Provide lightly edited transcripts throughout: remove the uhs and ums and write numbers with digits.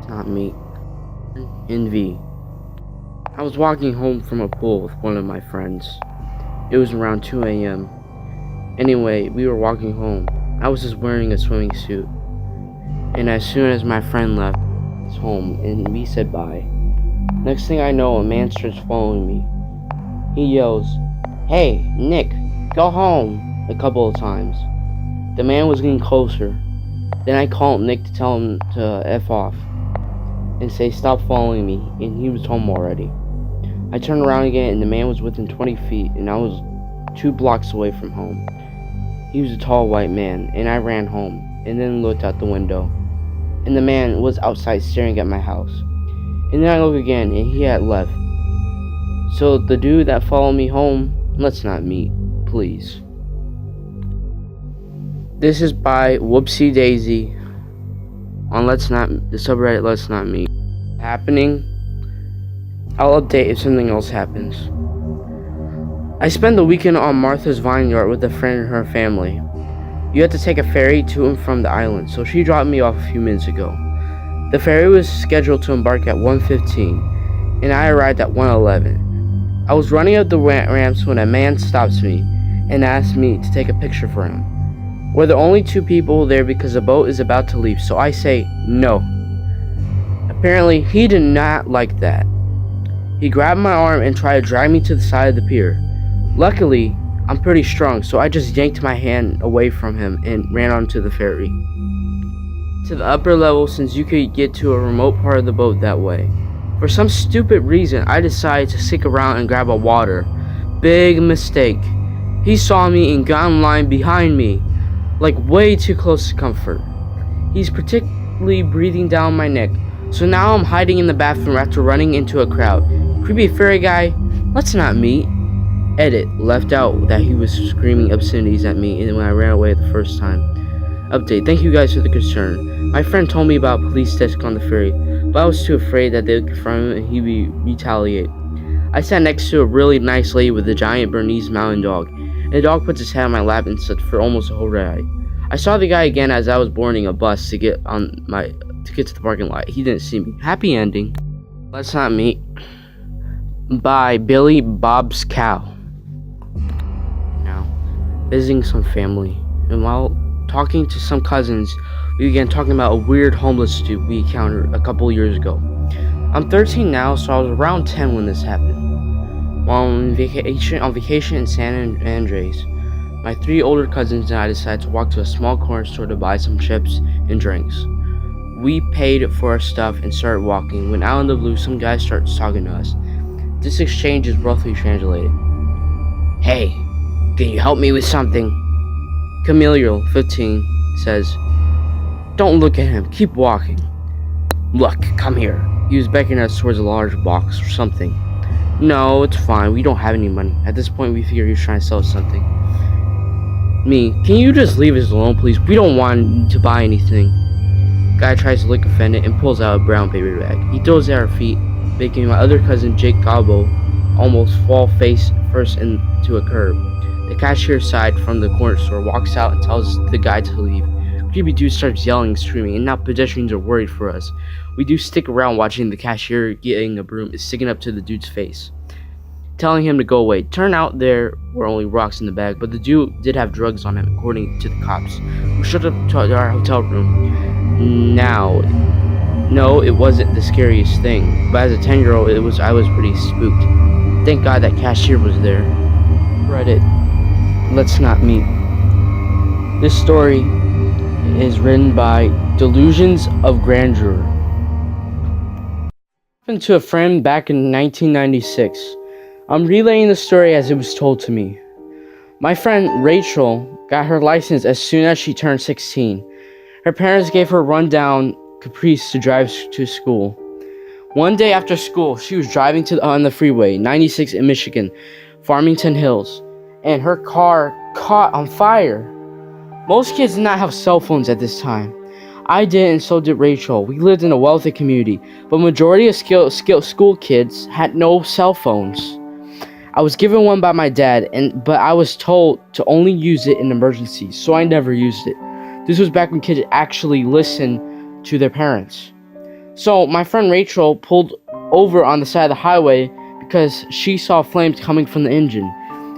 Not me. Envy. I was walking home from a pool with one of my friends. It was around 2 a.m. Anyway, we were walking home. I was just wearing a swimming suit. And as soon as my friend left his home and we said bye, next thing I know, a man starts following me. He yells, "Hey, Nick, go home," a couple of times. The man was getting closer. Then I called Nick to tell him to F off and say stop following me, and he was home already. I turned around again and the man was within 20 feet and I was 2 blocks away from home. He was a tall white man, and I ran home and then looked out the window, and the man was outside staring at my house. And then I look again and he had left. So the dude that followed me home, let's not meet, please. This is by WoopsieDaisiee on the subreddit Let's Not Meet. Happening. I'll update if something else happens. I spent the weekend on Martha's vineyard with a friend and her family. You had to take a ferry to and from the island, so she dropped me off a few minutes ago. The ferry was scheduled to embark at 1:15, and I arrived at 1:11. I was running up the ramps when a man stops me and asks me to take a picture for him. We're the only 2 people there because the boat is about to leave, so I say no. Apparently, he did not like that. He grabbed my arm and tried to drag me to the side of the pier. Luckily, I'm pretty strong, so I just yanked my hand away from him and ran onto the ferry to the upper level, since you could get to a remote part of the boat that way. For some stupid reason, I decided to stick around and grab a water. Big mistake. He saw me and got in line behind me, like way too close to comfort. He's particularly breathing down my neck, so now I'm hiding in the bathroom after running into a crowd. Creepy fairy guy, let's not meet. Edit, left out that he was screaming obscenities at me and when I ran away the first time. Update, thank you guys for the concern. My friend told me about police desk on the ferry, but I was too afraid that they would confront him and he would retaliate. I sat next to a really nice lady with a giant Bernese Mountain Dog, and the dog puts his head on my lap and slept for almost a whole ride. I saw the guy again as I was boarding a bus to get to the parking lot. He didn't see me. Happy ending. Let's Not Meet by BillyBobsCow. Now, visiting some family, and while talking to some cousins, we began talking about a weird homeless dude we encountered a couple years ago. I'm 13 now, so I was around 10 when this happened. While on vacation in San Andres, my 3 older cousins and I decided to walk to a small corner store to buy some chips and drinks. We paid for our stuff and started walking when out of the blue some guy starts talking to us. This exchange is roughly translated. "Hey, can you help me with something?" Camille, 15, says, "Don't look at him, keep walking." "Look, come here." He was beckoning us towards a large box or something. "No, it's fine, we don't have any money." At this point we figured he was trying to sell us something. Me, "Can you just leave us alone, please? We don't want to buy anything." Guy tries to look offended and pulls out a brown paper bag. He throws it at our feet, making my other cousin Jake Gobbo almost fall face first into a curb. The cashier side from the corner store walks out and tells the guy to leave. Creepy dude starts yelling and screaming, and now pedestrians are worried for us. We do stick around watching the cashier getting a broom is sticking up to the dude's face, telling him to go away. Turned out there were only rocks in the bag, but the dude did have drugs on him, according to the cops, who showed up to our hotel room. Now, no, it wasn't the scariest thing, but as a 10-year-old, I was pretty spooked. Thank God that cashier was there. Reddit, Let's Not Meet. This story is written by DelusionsOfGranduer. Happened to a friend back in 1996. I'm relaying the story as it was told to me. My friend Rachel got her license as soon as she turned 16. Her parents gave her a rundown Caprice to drive to school. One day after school, she was driving on the freeway, 96 in Michigan, Farmington Hills, and her car caught on fire. Most kids did not have cell phones at this time. I did, and so did Rachel. We lived in a wealthy community, but majority of school kids had no cell phones. I was given one by my dad, but I was told to only use it in emergencies, so I never used it. This was back when kids actually listened to their parents. So my friend Rachel pulled over on the side of the highway because she saw flames coming from the engine.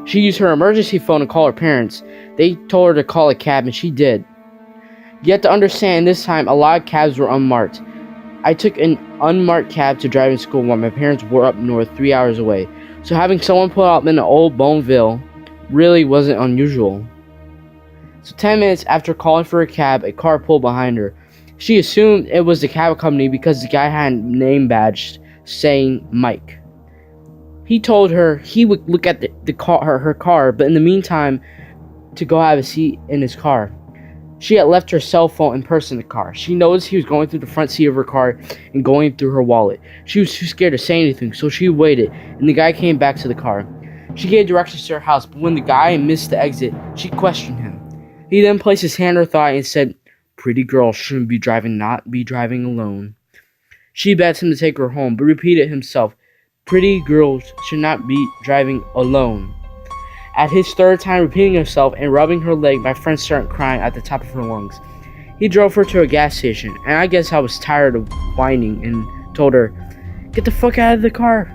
She used her emergency phone to call her parents. They told her to call a cab, and she did. You have to understand, this time a lot of cabs were unmarked. I took an unmarked cab to driving school while my parents were up north 3 hours away. So having someone pull up in an old Boneville really wasn't unusual. So 10 minutes after calling for a cab, a car pulled behind her. She assumed it was the cab company because the guy had a name badge saying Mike. He told her he would look at her car, but in the meantime, to go have a seat in his car. She had left her cell phone and purse in the car. She noticed he was going through the front seat of her car and going through her wallet. She was too scared to say anything, so she waited, and the guy came back to the car. She gave directions to her house, but when the guy missed the exit, she questioned him. He then placed his hand on her thigh and said, "Pretty girls shouldn't be driving, not be driving alone." She begged him to take her home, but repeated himself, "Pretty girls should not be driving alone." At his third time repeating himself and rubbing her leg, my friend started crying at the top of her lungs. He drove her to a gas station, and I guess I was tired of whining and told her, "Get the fuck out of the car."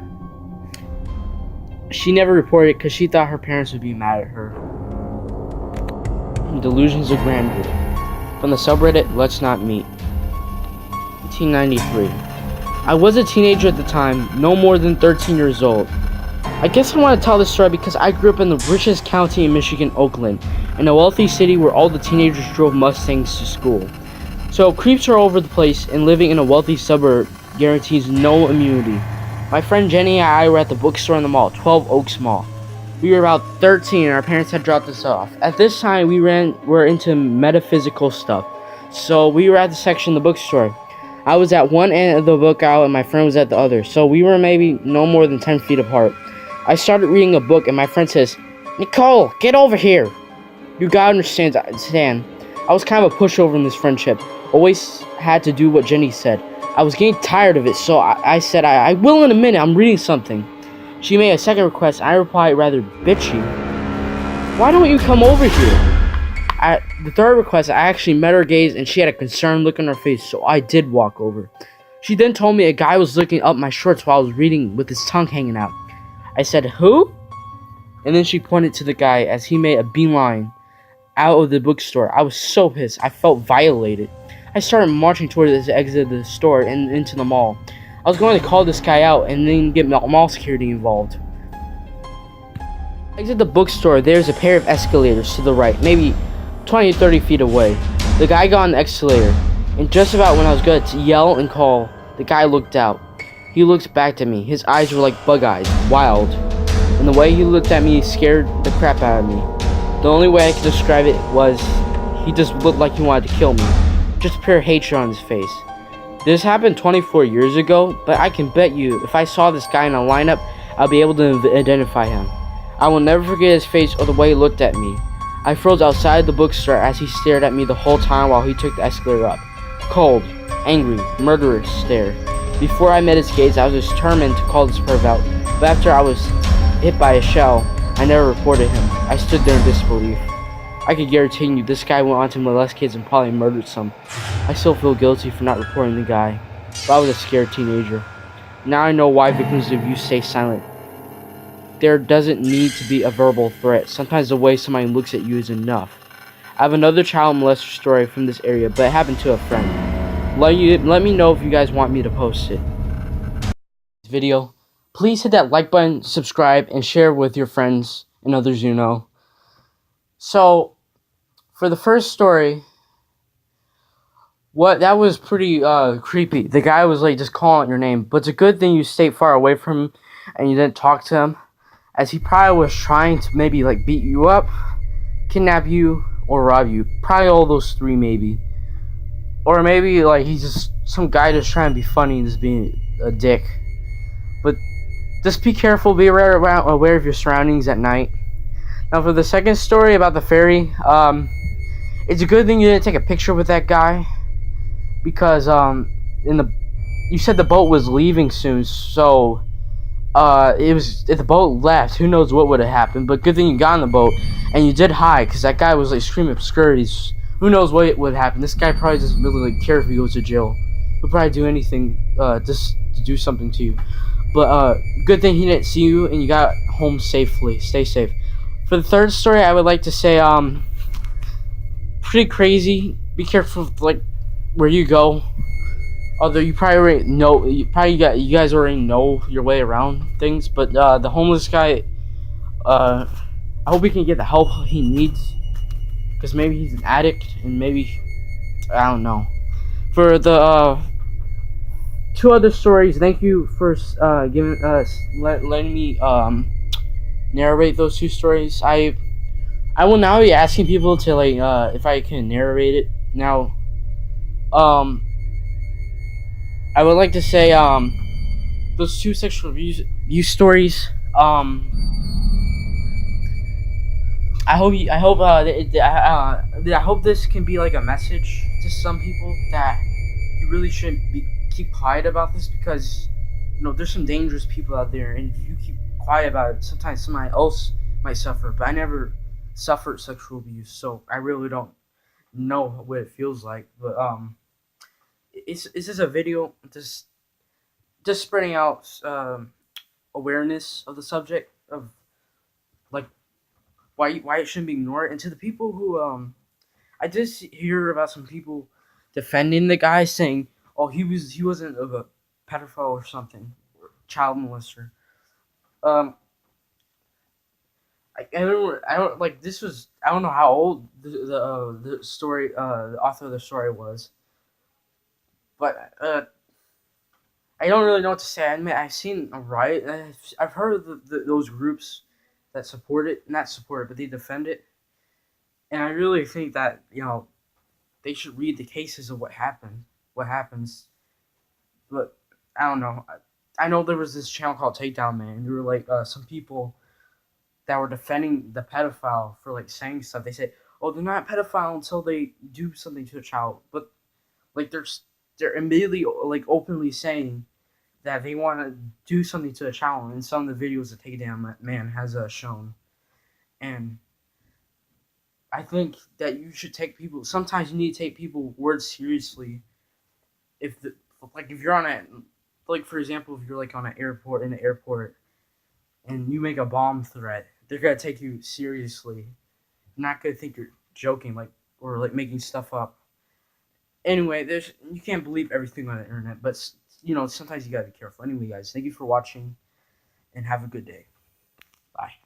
She never reported it because she thought her parents would be mad at her. Delusions of Grandeur. From the subreddit Let's Not Meet. 1893. I was a teenager at the time, no more than 13 years old. I guess I want to tell this story because I grew up in the richest county in Michigan, Oakland, in a wealthy city where all the teenagers drove Mustangs to school. So creeps are all over the place, and living in a wealthy suburb guarantees no immunity. My friend Jenny and I were at the bookstore in the mall, 12 Oaks Mall. We were about 13 and our parents had dropped us off. At this time, we were into metaphysical stuff, so we were at the section of the bookstore. I was at one end of the book aisle and my friend was at the other, so we were maybe no more than 10 feet apart. I started reading a book and my friend says, "Nicole, get over here." You gotta understand, I was kind of a pushover in this friendship. Always had to do what Jenny said. I was getting tired of it, so I said, I will in a minute, I'm reading something. She made a second request, and I replied rather bitchy, "Why don't you come over here?" At the third request, I actually met her gaze, and she had a concerned look on her face, so I did walk over. She then told me a guy was looking up my shorts while I was reading with his tongue hanging out. I said, "Who?" And then she pointed to the guy as he made a beeline out of the bookstore. I was so pissed. I felt violated. I started marching toward the exit of the store and into the mall. I was going to call this guy out and then get mall security involved. Exit the bookstore, there's a pair of escalators to the right, maybe 20 to 30 feet away. The guy got on the escalator, and just about when I was going to yell and call, the guy looked out. He looked back at me. His eyes were like bug eyes, wild. And the way he looked at me scared the crap out of me. The only way I could describe it was, he just looked like he wanted to kill me. Just pure hatred on his face. This happened 24 years ago, but I can bet you, if I saw this guy in a lineup, I'll be able to identify him. I will never forget his face or the way he looked at me. I froze outside the bookstore as he stared at me the whole time while he took the escalator up. Cold, angry, murderous stare. Before I met his gaze, I was determined to call this perv out, but after I was hit by a shell, I never reported him. I stood there in disbelief. I could guarantee you this guy went on to molest kids and probably murdered some. I still feel guilty for not reporting the guy, but I was a scared teenager. Now I know why victims of abuse stay silent. There doesn't need to be a verbal threat. Sometimes the way somebody looks at you is enough. I have another child molester story from this area, but it happened to a friend. Let me know if you guys want me to post it. Video. Please hit that like button, subscribe, and share with your friends and others you know. So, for the first story, that was pretty creepy. The guy was like just calling your name, but it's a good thing you stayed far away from him and you didn't talk to him, as he probably was trying to maybe like beat you up, kidnap you, or rob you. Probably all those three, maybe. Or maybe like he's just some guy just trying to be funny and just being a dick. But just be careful, be aware of your surroundings at night. Now for the second story about the ferry, it's a good thing you didn't take a picture with that guy, because you said the boat was leaving soon, so if the boat left, who knows what would have happened. But good thing you got on the boat and you did hide, because that guy was like screaming obscurities. Who knows what would happen. This guy probably just really like care if he goes to jail. He'll probably do anything just to do something to you. But good thing he didn't see you and you got home safely. Stay safe. For the third story, I would like to say pretty crazy. Be careful with, like, where you go. Although you probably already know, you guys already know your way around things. But the homeless guy, I hope he can get the help he needs, because maybe he's an addict and maybe, I don't know. For the two other stories, thank you for giving us letting me narrate those two stories. I will now be asking people to, like, if I can narrate it now. Um, I would like to say those two sexual abuse stories. I hope this can be like a message to some people that you really shouldn't keep quiet about this, because there's some dangerous people out there, and if you keep quiet about it, sometimes somebody else might suffer. But I never suffered sexual abuse, so I really don't know what it feels like. But it's just a video just spreading out awareness of the subject of, like, why it shouldn't be ignored. And to the people who I did hear about some people defending the guy, saying, "Oh, he wasn't a pedophile or something, or child molester." Um, I don't like this was I don't know how old the story the author of the story was, but I don't really know what to say. I mean, I've seen a riot. I've heard of those groups that support it, not support it, but they defend it, and I really think that they should read the cases of what happens. But I don't know. I know there was this channel called Takedown Man, and there were like some people that were defending the pedophile for, like, saying stuff. They said, "Oh, they're not pedophile until they do something to a child," but, like, they're immediately, like, openly saying that they want to do something to a child in some of the videos that Takedown Man has shown. And I think that you should take people. Sometimes you need to take people's words seriously. If if you're on a, like, for example, if you're, like, on an airport, in an airport, and you make a bomb threat, they're gonna take you seriously. They're not gonna think you're joking, like, or, like, making stuff up. Anyway, you can't believe everything on the internet, but sometimes you gotta be careful. Anyway, guys, thank you for watching, and have a good day. Bye.